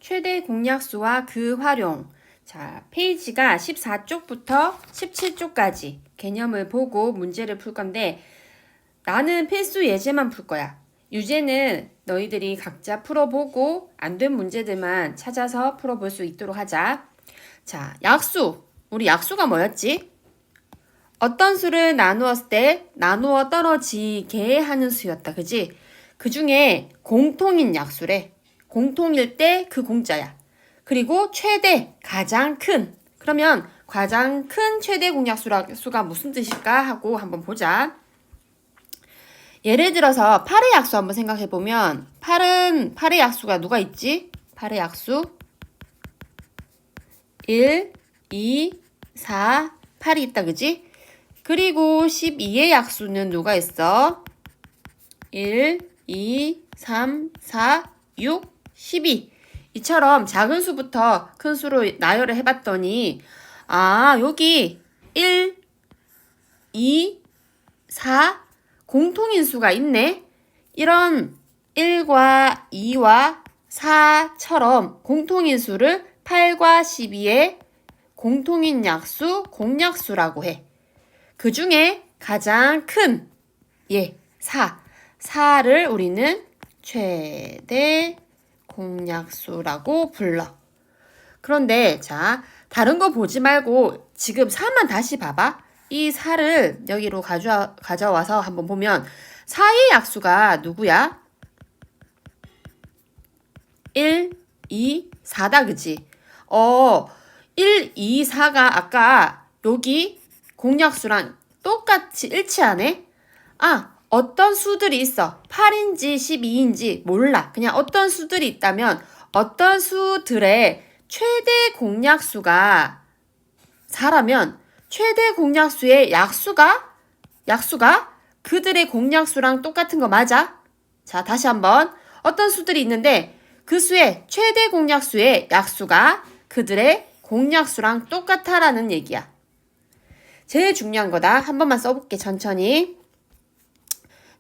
최대 공약수와 그 활용. 자, 페이지가 14쪽부터 17쪽까지 개념을 보고 문제를 풀 건데 나는 필수 예제만 풀 거야. 유제는 너희들이 각자 풀어보고 안 된 문제들만 찾아서 풀어볼 수 있도록 하자. 자, 약수. 우리 약수가 뭐였지? 어떤 수를 나누었을 때 나누어 떨어지게 하는 수였다. 그지? 그 중에 공통인 약수래. 공통일 때 그 공자야. 그리고 최대, 가장 큰. 그러면 가장 큰 최대 공약수가 무슨 뜻일까 하고 한번 보자. 예를 들어서 8의 약수 한번 생각해보면 8의 약수가 누가 있지? 8의 약수 1, 2, 4, 8이 있다. 그지? 그리고 12의 약수는 누가 있어? 1, 2, 3, 4, 6, 12. 이처럼 작은 수부터 큰 수로 나열을 해봤더니 여기 1, 2, 4 공통인 수가 있네. 이런 1과 2와 4처럼 공통인 수를 8과 12의 공통인 약수, 공약수라고 해. 그 중에 가장 큰 4를 우리는 최대 공약수라고 불러. 그런데 자, 다른 거 보지 말고 지금 4만 다시 봐봐. 이 4를 여기로 가져와서 한번 보면 4의 약수가 누구야? 1, 2, 4다. 그지? 1, 2, 4가 아까 여기 공약수랑 똑같이 일치하네? 어떤 수들이 있어. 8인지 12인지 몰라. 그냥 어떤 수들이 있다면 어떤 수들의 최대 공약수가 4라면 최대 공약수의 약수가 그들의 공약수랑 똑같은 거 맞아? 자, 다시 한번. 어떤 수들이 있는데 그 수의 최대 공약수의 약수가 그들의 공약수랑 똑같아라는 얘기야. 제일 중요한 거다. 한 번만 써볼게, 천천히.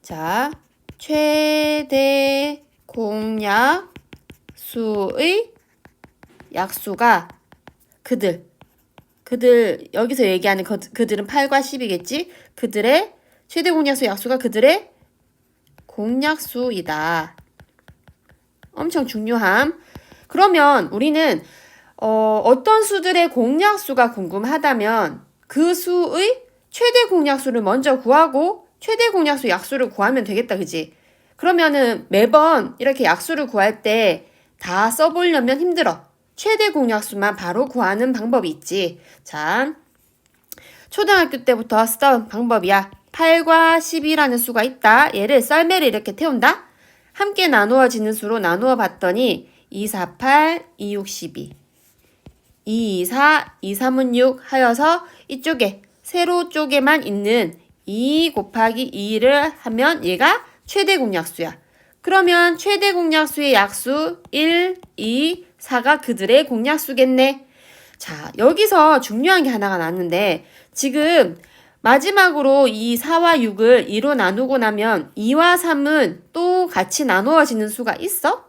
자, 최대 공약수의 약수가 그들 여기서 얘기하는 그들은 8과 10이겠지? 그들의 최대 공약수 약수가 그들의 공약수이다. 엄청 중요함. 그러면 우리는 어떤 수들의 공약수가 궁금하다면 그 수의 최대 공약수를 먼저 구하고 최대 공약수 약수를 구하면 되겠다. 그지? 그러면은 매번 이렇게 약수를 구할 때 다 써보려면 힘들어. 최대 공약수만 바로 구하는 방법이 있지. 자, 초등학교 때부터 쓰던 방법이야. 8과 10이라는 수가 있다. 얘를 썰매를 이렇게 태운다. 함께 나누어지는 수로 나누어 봤더니 2, 4, 8, 2, 6, 12 2, 2, 4, 2, 3은 6 하여서 이쪽에 세로 쪽에만 있는 2 곱하기 2를 하면 얘가 최대 공약수야. 그러면 최대 공약수의 약수 1, 2, 4가 그들의 공약수겠네. 자, 여기서 중요한 게 하나가 나왔는데 지금 마지막으로 이 4와 6을 2로 나누고 나면 2와 3은 또 같이 나누어지는 수가 있어?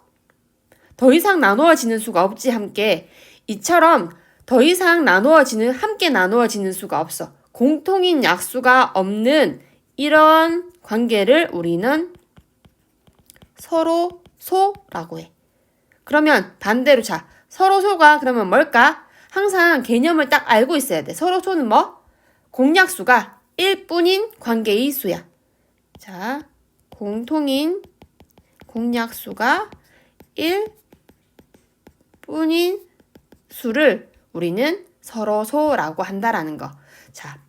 더 이상 나누어지는 수가 없지, 함께. 이처럼 더 이상 함께 나누어지는 수가 없어. 공통인 약수가 없는 이런 관계를 우리는 서로 소라고 해. 그러면 반대로 자, 서로 소가 그러면 뭘까? 항상 개념을 딱 알고 있어야 돼. 서로 소는 뭐? 공약수가 1뿐인 관계의 수야. 자, 공통인 공약수가 1뿐인 수를 우리는 서로 소라고 한다라는 거. 자,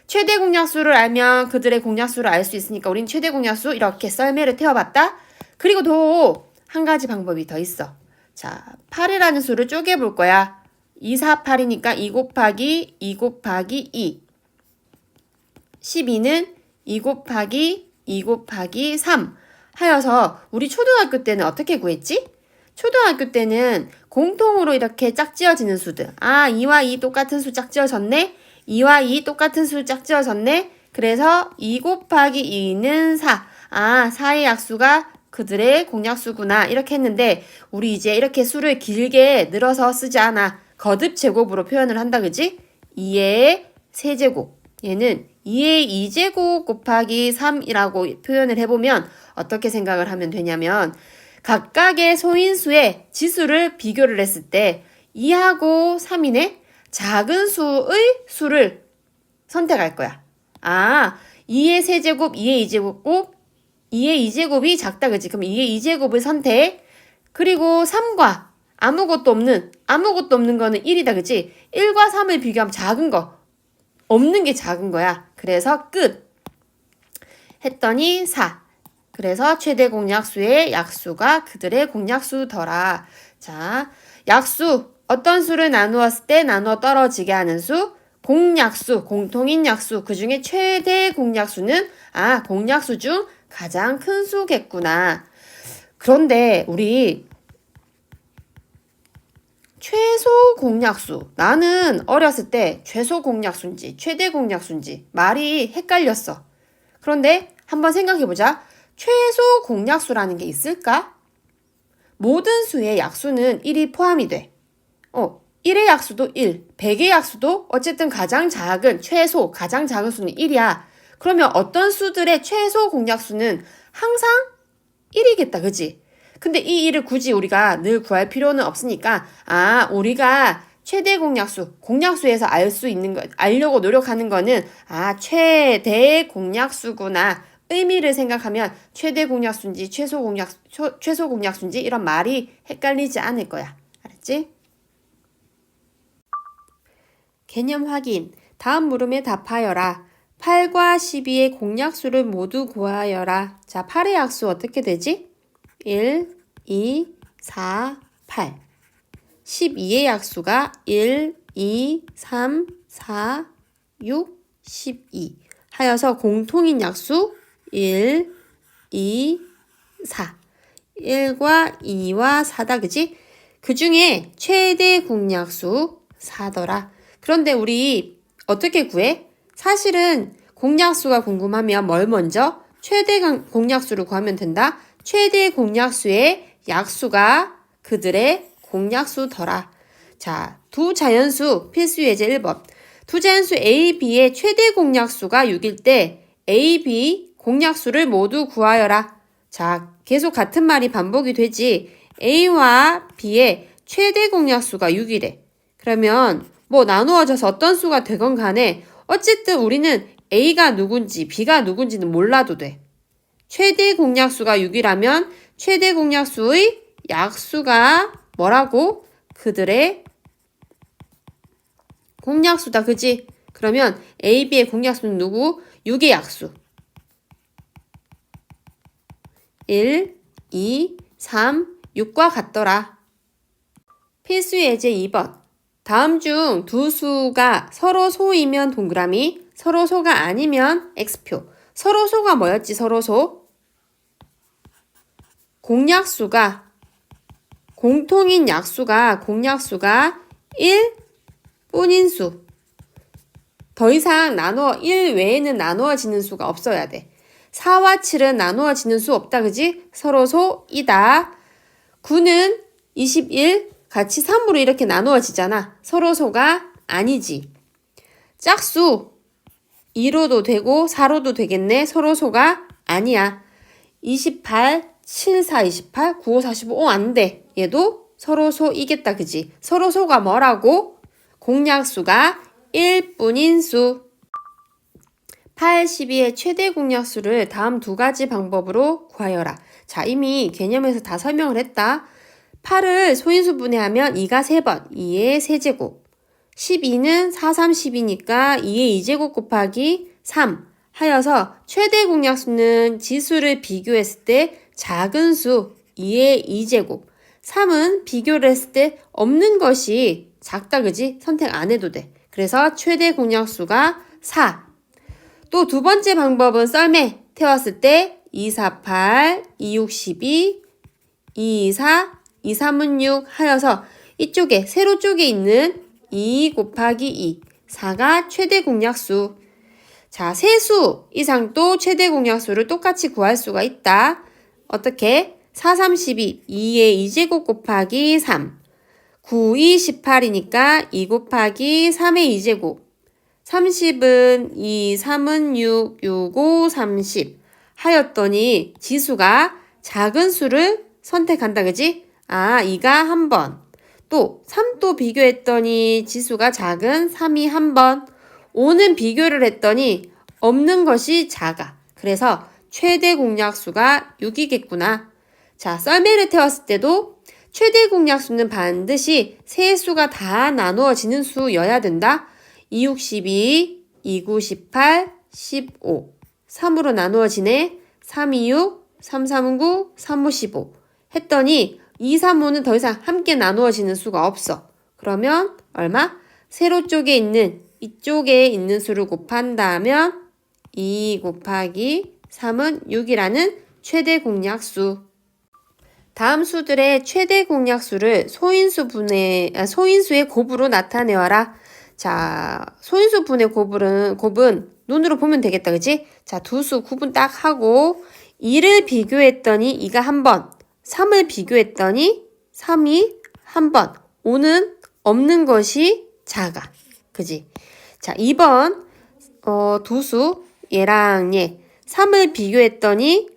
최대 공약수를 알면 그들의 공약수를 알 수 있으니까 우린 최대 공약수 이렇게 썰매를 태워봤다. 그리고 또 한 가지 방법이 더 있어. 자, 8이라는 수를 쪼개볼 거야. 2, 4, 8이니까 2 곱하기 2 곱하기 2. 12는 2 곱하기 2 곱하기 3 하여서 우리 초등학교 때는 어떻게 구했지? 초등학교 때는 공통으로 이렇게 짝지어지는 수들. 2와 2 똑같은 수 짝지어졌네. 2와 2 똑같은 수 짝지어졌네. 그래서 2 곱하기 2는 4. 4의 약수가 그들의 공약수구나 이렇게 했는데 우리 이제 이렇게 수를 길게 늘어서 쓰지 않아. 거듭 제곱으로 표현을 한다 그지? 2의 세제곱 얘는 2의 2제곱 곱하기 3이라고 표현을 해보면 어떻게 생각을 하면 되냐면 각각의 소인수의 지수를 비교를 했을 때 2하고 3이네? 작은 수의 수를 선택할 거야. 2의 세제곱, 2의 2제곱, 2의 2제곱이 작다 그지? 그럼 2의 2제곱을 선택. 그리고 3과 아무것도 없는 거는 1이다 그지? 1과 3을 비교하면 작은 거. 없는 게 작은 거야. 그래서 끝. 했더니 4. 그래서 최대 공약수의 약수가 그들의 공약수더라. 자, 약수. 어떤 수를 나누었을 때 나누어 떨어지게 하는 수? 공약수, 공통인 약수. 그 중에 최대 공약수는 공약수 중 가장 큰 수겠구나. 그런데 우리 최소 공약수. 나는 어렸을 때 최소 공약수인지 최대 공약수인지 말이 헷갈렸어. 그런데 한번 생각해보자. 최소 공약수라는 게 있을까? 모든 수의 약수는 1이 포함이 돼. 1의 약수도 1, 100의 약수도 어쨌든 가장 작은 최소, 가장 작은 수는 1이야. 그러면 어떤 수들의 최소 공약수는 항상 1이겠다, 그지? 근데 이 1을 굳이 우리가 늘 구할 필요는 없으니까, 우리가 최대 공약수, 공약수에서 알 수 있는 거, 알려고 노력하는 거는, 최대 공약수구나. 의미를 생각하면 최대 공약수인지 최소 공약수인지 이런 말이 헷갈리지 않을 거야. 알았지? 개념 확인. 다음 물음에 답하여라. 8과 12의 공약수를 모두 구하여라. 자, 8의 약수 어떻게 되지? 1, 2, 4, 8. 12의 약수가 1, 2, 3, 4, 6, 12. 하여서 공통인 약수 1, 2, 4. 1과 2와 4다, 그지? 그 중에 최대 공약수 4더라. 그런데 우리 어떻게 구해? 사실은 공약수가 궁금하면 뭘 먼저? 최대 공약수를 구하면 된다. 최대 공약수의 약수가 그들의 공약수더라. 자, 두 자연수 필수 예제 1번. 두 자연수 A, B의 최대 공약수가 6일 때 A, B 공약수를 모두 구하여라. 자, 계속 같은 말이 반복이 되지. A와 B의 최대 공약수가 6이래. 그러면 뭐 나누어져서 어떤 수가 되건 간에 어쨌든 우리는 A가 누군지 B가 누군지는 몰라도 돼. 최대 공약수가 6이라면 최대 공약수의 약수가 뭐라고? 그들의 공약수다. 그지? 그러면 A, B의 공약수는 누구? 6의 약수. 1, 2, 3, 6과 같더라. 필수 예제 2번. 다음 중 두 수가 서로 소이면 동그라미, 서로 소가 아니면 X표. 서로 소가 뭐였지? 서로 소? 공약수가, 공통인 약수가, 공약수가 1뿐인 수. 더 이상 1 외에는 나누어지는 수가 없어야 돼. 4와 7은 나누어지는 수 없다, 그지? 서로 소이다. 9는 21, 같이 3으로 이렇게 나누어지잖아. 서로 소가 아니지. 짝수 2로도 되고 4로도 되겠네. 서로 소가 아니야. 28, 7, 4, 28, 9, 5, 45. 안 돼. 얘도 서로 소이겠다. 그지? 서로 소가 뭐라고? 공약수가 1뿐인 수. 8, 12의 최대 공약수를 다음 두 가지 방법으로 구하여라. 자, 이미 개념에서 다 설명을 했다. 8을 소인수 분해하면 2가 3번, 2의 세제곱. 12는 4, 3, 10이니까 2의 2제곱 곱하기 3 하여서 최대 공약수는 지수를 비교했을 때 작은 수 2의 2제곱. 3은 비교를 했을 때 없는 것이 작다, 그지? 선택 안 해도 돼. 그래서 최대 공약수가 4. 또 두 번째 방법은 썰매 태웠을 때 2, 4, 8, 2, 6, 12, 2, 2, 4, 2, 3은 6 하여서 이쪽에 세로 쪽에 있는 2 곱하기 2 4가 최대 공약수. 자, 세 수 이상 또 최대 공약수를 똑같이 구할 수가 있다. 어떻게? 4, 3, 12, 2의 2제곱 곱하기 3. 9, 2, 18이니까 2 곱하기 3의 2제곱. 30은 2, 3은 6, 6, 5, 30 하였더니 지수가 작은 수를 선택한다, 그지? 아, 2가 한 번. 또 3도 비교했더니 지수가 작은 3이 한 번. 5는 비교를 했더니 없는 것이 작아. 그래서 최대 공약수가 6이겠구나. 자, 썰매를 태웠을 때도 최대 공약수는 반드시 세 수가 다 나누어지는 수여야 된다. 2, 6, 12, 2, 9, 18, 15. 3으로 나누어지네. 3, 2, 6, 3, 3, 9, 3, 5, 15. 했더니 2, 3, 5는 더 이상 함께 나누어지는 수가 없어. 그러면 얼마? 세로 쪽에 있는 이쪽에 있는 수를 곱한다면 2 곱하기 3은 6이라는 최대 공약수. 다음 수들의 최대 공약수를 소인수의 곱으로 나타내어라. 자, 소인수 분의 곱은 눈으로 보면 되겠다, 그치? 자, 두 수 구분 딱 하고 2를 비교했더니 2가 한 번, 3을 비교했더니 3이 한 번, 5는 없는 것이 작아. 그지? 자, 2번 두 수 얘랑 얘 3을 비교했더니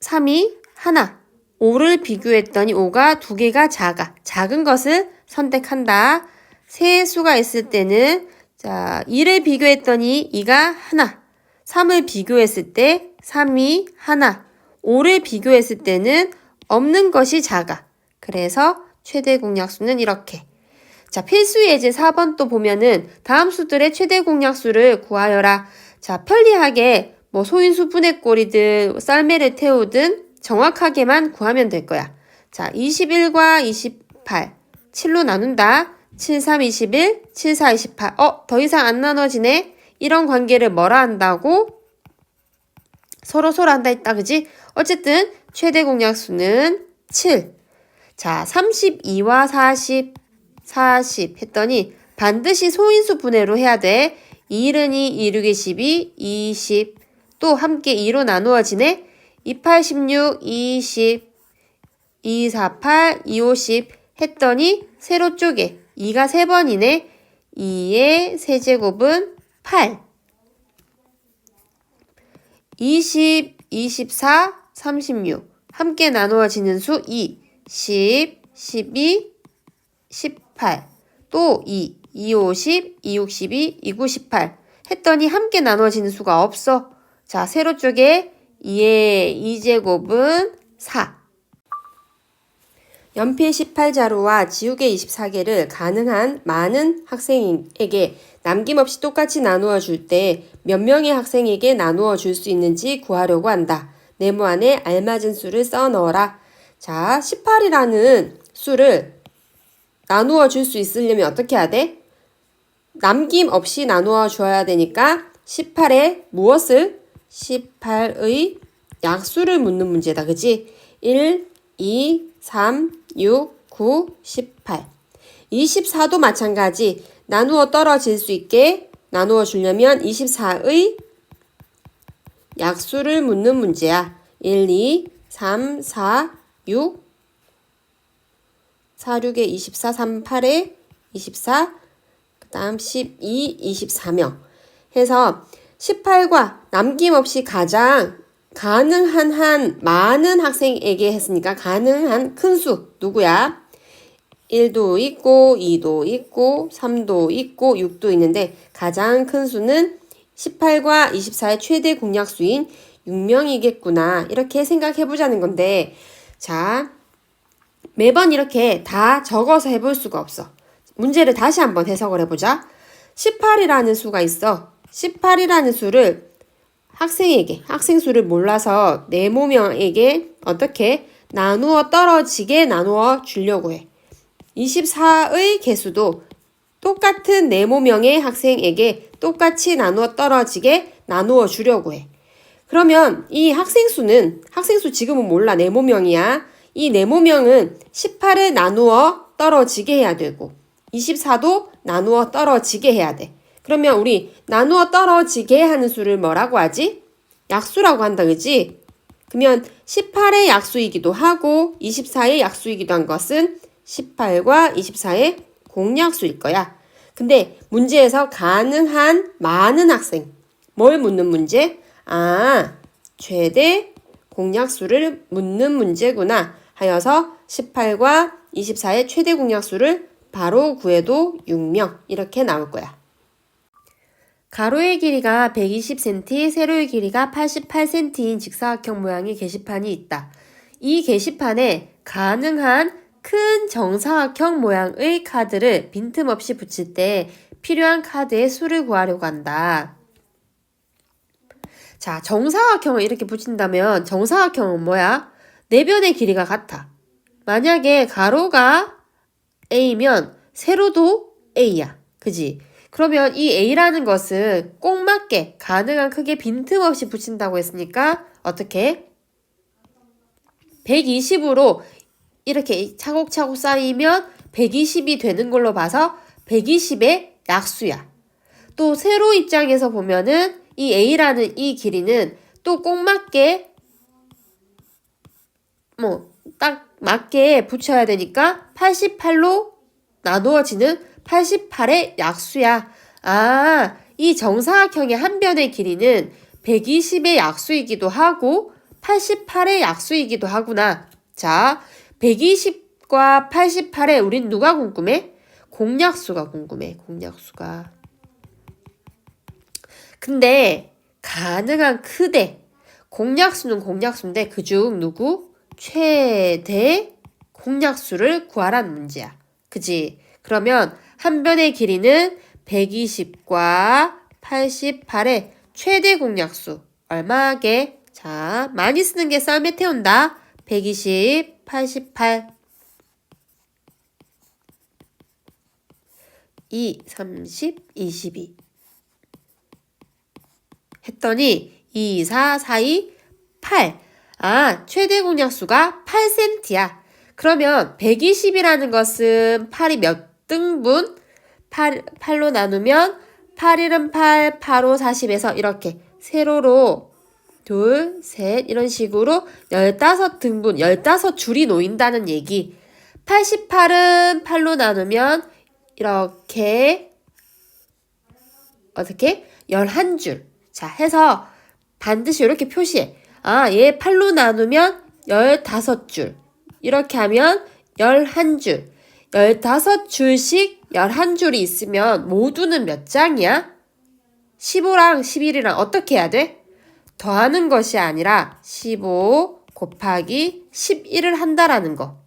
3이 하나, 5를 비교했더니 5가 두 개가 작아. 작은 것을 선택한다. 세 수가 있을 때는 자, 2를 비교했더니 2가 하나, 3을 비교했을 때 3이 하나, 5를 비교했을 때는 없는 것이 작아. 그래서 최대 공약수는 이렇게. 자, 필수 예제 4번 또 보면은 다음 수들의 최대 공약수를 구하여라. 자, 편리하게 뭐 소인수 분의 꼴이든 썰매를 태우든 정확하게만 구하면 될 거야. 자, 21과 28, 7로 나눈다. 7, 3, 21, 7, 4, 28. 더 이상 안 나눠지네. 이런 관계를 뭐라 한다고? 서로 한다 했다, 그지? 어쨌든 최대 공약수는 7. 자, 32와 40 했더니 반드시 소인수 분해로 해야 돼. 2, 1은 2, 2, 6에 12, 20. 또 함께 2로 나누어지네. 2, 8, 16, 20, 2, 4, 8, 2, 50 했더니 세로 쪼개. 2가 3번이네. 2의 세제곱은 8. 20, 24, 36. 함께 나누어지는 수 2, 10, 12, 18. 또 2, 2, 50, 2, 62, 2, 9, 18. 했더니 함께 나누어지는 수가 없어. 자, 세로 쪽에 2의 2제곱은 4. 연필 18자루와 지우개 24개를 가능한 많은 학생에게 남김없이 똑같이 나누어 줄 때 몇 명의 학생에게 나누어 줄 수 있는지 구하려고 한다. 네모 안에 알맞은 수를 써 넣어라. 자, 18이라는 수를 나누어 줄 수 있으려면 어떻게 해야 돼? 남김없이 나누어 줘야 되니까 18에 무엇을? 18의 약수를 묻는 문제다. 그지? 1, 2, 3, 6, 9, 18. 24도 마찬가지. 나누어 떨어질 수 있게 나누어 주려면 24의 약수를 묻는 문제야. 1, 2, 3, 4, 6, 4, 6에 24, 3, 8에 24, 그 다음 12, 24명. 해서 18과 남김없이 가장 가능한 한 많은 학생에게 했으니까 가능한 큰 수 누구야? 1도 있고 2도 있고 3도 있고 6도 있는데 가장 큰 수는 18과 24의 최대 공약수인 6명이겠구나. 이렇게 생각해보자는 건데 자, 매번 이렇게 다 적어서 해볼 수가 없어. 문제를 다시 한번 해석을 해보자. 18이라는 수가 있어. 18이라는 수를 학생 수를 몰라서 네모명에게 어떻게 나누어 떨어지게 나누어 주려고 해. 24의 개수도 똑같은 네모명의 학생에게 똑같이 나누어 떨어지게 나누어 주려고 해. 그러면 이 학생수 지금은 몰라. 네모명이야. 이 네모명은 18을 나누어 떨어지게 해야 되고 24도 나누어 떨어지게 해야 돼. 그러면 우리 나누어 떨어지게 하는 수를 뭐라고 하지? 약수라고 한다, 그지? 그러면 18의 약수이기도 하고 24의 약수이기도 한 것은 18과 24의 공약수일 거야. 근데 문제에서 가능한 많은 학생, 뭘 묻는 문제? 최대 공약수를 묻는 문제구나 하여서 18과 24의 최대 공약수를 바로 구해도 6명 이렇게 나올 거야. 가로의 길이가 120cm, 세로의 길이가 88cm인 직사각형 모양의 게시판이 있다. 이 게시판에 가능한 큰 정사각형 모양의 카드를 빈틈없이 붙일 때 필요한 카드의 수를 구하려고 한다. 자, 정사각형을 이렇게 붙인다면 정사각형은 뭐야? 네 변의 길이가 같아. 만약에 가로가 A면 세로도 A야. 그지? 그러면 이 A라는 것은 꼭 맞게 가능한 크게 빈틈없이 붙인다고 했으니까 어떻게? 120으로 이렇게 차곡차곡 쌓이면 120이 되는 걸로 봐서 120의 약수야. 또 세로 입장에서 보면은 이 A라는 이 길이는 또 꼭 맞게 딱 맞게 붙여야 되니까 88로 나누어지는 88의 약수야. 이 정사각형의 한 변의 길이는 120의 약수이기도 하고 88의 약수이기도 하구나. 자, 120과 88에 우린 누가 궁금해? 공약수가 궁금해. 공약수가. 근데 가능한 크대. 공약수는 공약수인데 그중 누구? 최대 공약수를 구하라는 문제야. 그지? 그러면 한 변의 길이는 120과 88의 최대 공약수 얼마게? 자, 많이 쓰는 게 썰매 태운다. 120, 88 2, 30, 22 했더니 2, 4, 4, 2, 8 최대 공약수가 8cm야. 그러면 120이라는 것은 8이 몇 등분? 8로 나누면 8, 1은 8, 8, 5, 40에서 이렇게 세로로 둘, 셋 이런 식으로 15등분, 15줄이 놓인다는 얘기. 88은 8로 나누면 이렇게 어떻게? 11줄. 자, 해서 반드시 이렇게 표시해. 얘 8로 나누면 15줄. 이렇게 하면 11줄. 15줄씩 11줄이 있으면 모두는 몇 장이야? 15랑 11이랑 어떻게 해야 돼? 더하는 것이 아니라 15 곱하기 11을 한다라는 거.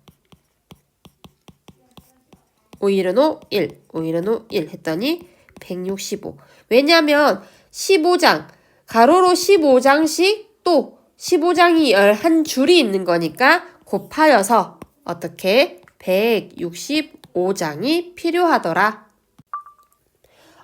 5일은 5, 1, 5일은 5, 1 했더니 165. 왜냐면 15장, 가로로 15장씩 또 15장이 11줄이 있는 거니까 곱하여서 어떻게 165장이 필요하더라.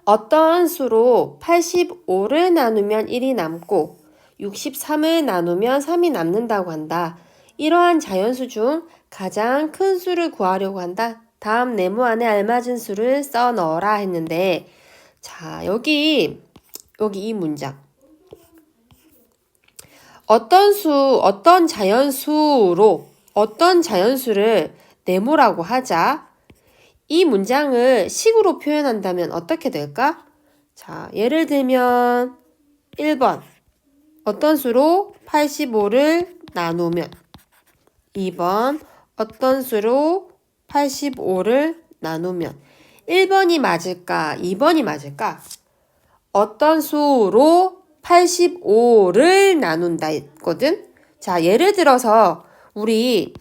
어떤 수로 85를 나누면 1이 남고 63을 나누면 3이 남는다고 한다. 이러한 자연수 중 가장 큰 수를 구하려고 한다. 다음 네모 안에 알맞은 수를 써 넣어라 했는데 자, 여기 이 문장. 어떤 자연수를 네모라고 하자. 이 문장을 식으로 표현한다면 어떻게 될까? 자, 예를 들면 1번. 어떤 수로 85를 나누면 2번. 어떤 수로 85를 나누면 1번이 맞을까? 2번이 맞을까? 어떤 수로 85를 나눈다 했거든? 자, 예를 들어서 우리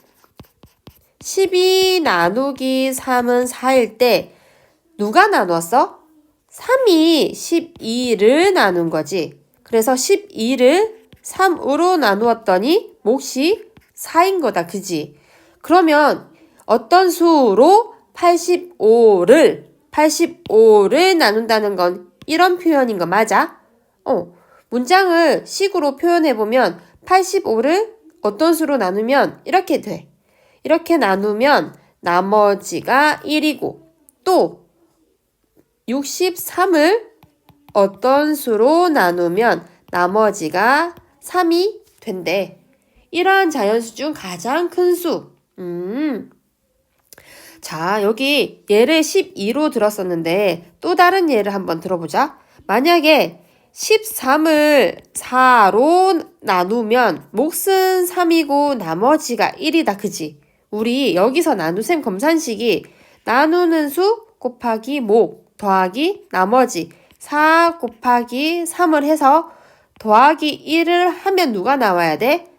12 나누기 3은 4일 때 누가 나눴어? 3이 12를 나눈 거지. 그래서 12를 3으로 나누었더니 몫이 4인 거다. 그지? 그러면 어떤 수로 85를 나눈다는 건 이런 표현인 거 맞아? 문장을 식으로 표현해보면 85를 어떤 수로 나누면 이렇게 돼. 이렇게 나누면 나머지가 1이고 또 63을 어떤 수로 나누면 나머지가 3이 된대. 이러한 자연수 중 가장 큰 수. 자, 여기 예를 12로 들었었는데 또 다른 예를 한번 들어보자. 만약에 13을 4로 나누면 몫은 3이고 나머지가 1이다. 그지? 우리 여기서 나누셈 검산식이 나누는 수 곱하기 몫 더하기 나머지 4 곱하기 3을 해서 더하기 1을 하면 누가 나와야 돼?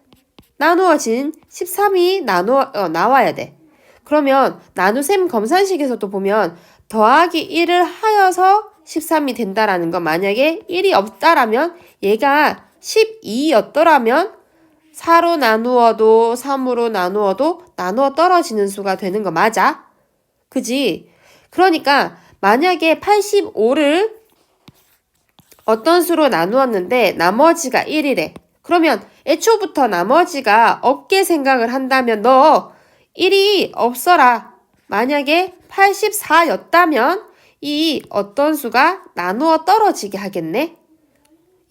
나누어진 13이 나와야 돼. 그러면 나누셈 검산식에서도 보면 더하기 1을 하여서 13이 된다라는 건 만약에 1이 없다라면 얘가 12였더라면 4로 나누어도 3으로 나누어도 나누어 떨어지는 수가 되는 거 맞아? 그지? 그러니까 만약에 85를 어떤 수로 나누었는데 나머지가 1이래. 그러면 애초부터 나머지가 없게 생각을 한다면 너 1이 없어라. 만약에 84였다면 이 어떤 수가 나누어 떨어지게 하겠네?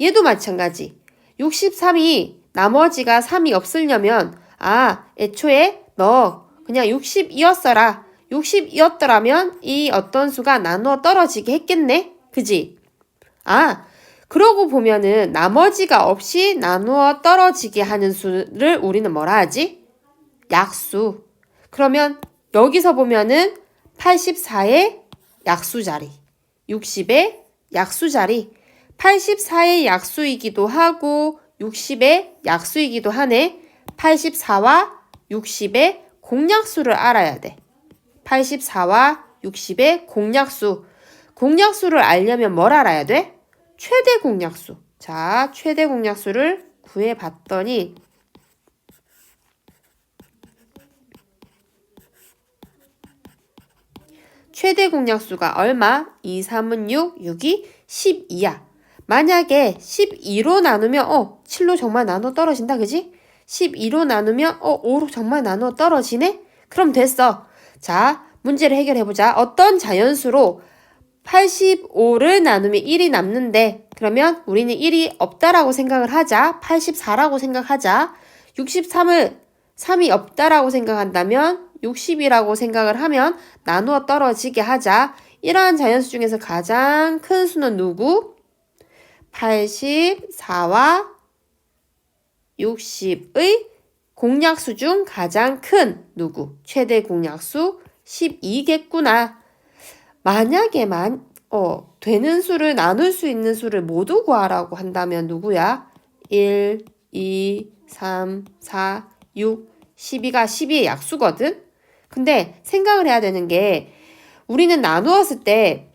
얘도 마찬가지. 63이 나머지가 3이 없으려면 애초에 너 그냥 60이었어라. 60이었더라면 이 어떤 수가 나누어 떨어지게 했겠네? 그지? 그러고 보면은 나머지가 없이 나누어 떨어지게 하는 수를 우리는 뭐라 하지? 약수. 그러면 여기서 보면은 84의 약수자리, 60의 약수자리, 84의 약수이기도 하고 60의 약수이기도 하네. 84와 60의 공약수를 알아야 돼. 84와 60의 공약수. 공약수를 알려면 뭘 알아야 돼? 최대 공약수. 자, 최대 공약수를 구해봤더니 최대 공약수가 얼마? 2, 3은 6, 6이 12야. 만약에 12로 나누면 7로 정말 나눠 떨어진다. 그지? 12로 나누면 5로 정말 나눠 떨어지네? 그럼 됐어. 자, 문제를 해결해보자. 어떤 자연수로 85를 나누면 1이 남는데 그러면 우리는 1이 없다라고 생각을 하자. 84라고 생각하자. 63을 3이 없다라고 생각한다면 60이라고 생각을 하면 나누어 떨어지게 하자. 이러한 자연수 중에서 가장 큰 수는 누구? 84와 60의 공약수 중 가장 큰 누구? 최대 공약수 12겠구나. 만약에 되는 수를 나눌 수 있는 수를 모두 구하라고 한다면 누구야? 1, 2, 3, 4, 6, 12가 12의 약수거든? 근데 생각을 해야 되는 게 우리는 나누었을 때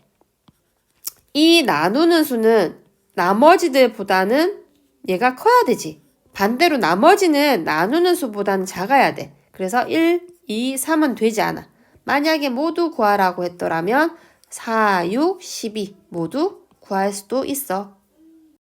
이 나누는 수는 나머지들보다는 얘가 커야 되지. 반대로 나머지는 나누는 수보다는 작아야 돼. 그래서 1, 2, 3은 되지 않아. 만약에 모두 구하라고 했더라면 4, 6, 12 모두 구할 수도 있어.